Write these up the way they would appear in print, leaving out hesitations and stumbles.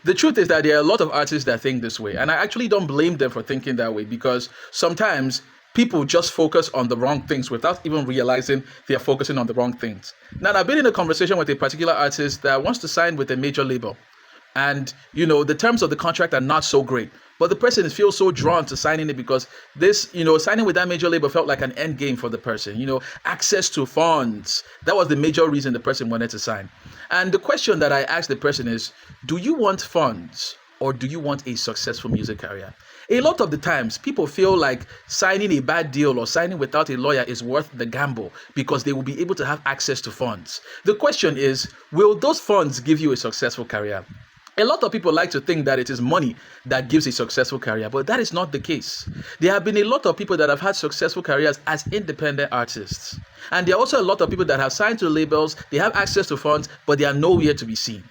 The truth is that there are a lot of artists that think this way, and I actually don't blame them for thinking that way because sometimes people just focus on the wrong things without even realizing they are focusing on the wrong things. Now, I've been in a conversation with a particular artist that wants to sign with a major label, and the terms of the contract are not so great. But the person feels so drawn to signing it because this, signing with that major label felt like an end game for the person. Access to funds. That was the major reason the person wanted to sign. And the question that I asked the person is, do you want funds or do you want a successful music career? A lot of the times, people feel like signing a bad deal or signing without a lawyer is worth the gamble because they will be able to have access to funds. The question is, will those funds give you a successful career? A lot of people like to think that it is money that gives a successful career, but that is not the case. There have been a lot of people that have had successful careers as independent artists. And there are also a lot of people that have signed to labels, they have access to funds, but they are nowhere to be seen,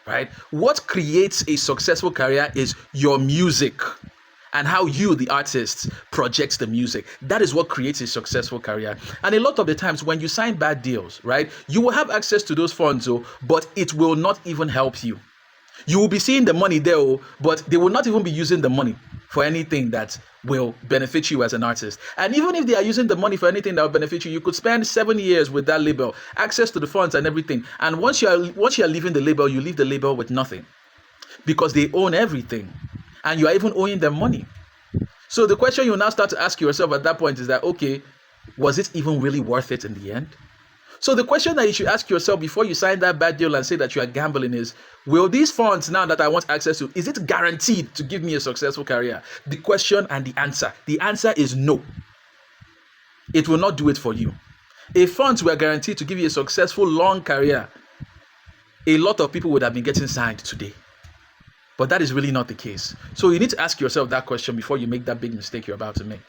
right? What creates a successful career is your music and how you, the artist, projects the music. That is what creates a successful career. And a lot of the times when you sign bad deals, right, you will have access to those funds, but it will not even help you. You will be seeing the money there, but they will not even be using the money for anything that will benefit you as an artist. And even if they are using the money for anything that will benefit you, you could spend 7 years with that label, access to the funds and everything. And once you are leaving the label, you leave the label with nothing because they own everything and you are even owing them money. So the question you now start to ask yourself at that point is that, okay, was it even really worth it in the end? So the question that you should ask yourself before you sign that bad deal and say that you are gambling is, will these funds now that I want access to, is it guaranteed to give me a successful career? The question and the answer. The answer is no. It will not do it for you. If funds were guaranteed to give you a successful long career, a lot of people would have been getting signed today. But that is really not the case. So you need to ask yourself that question before you make that big mistake you're about to make.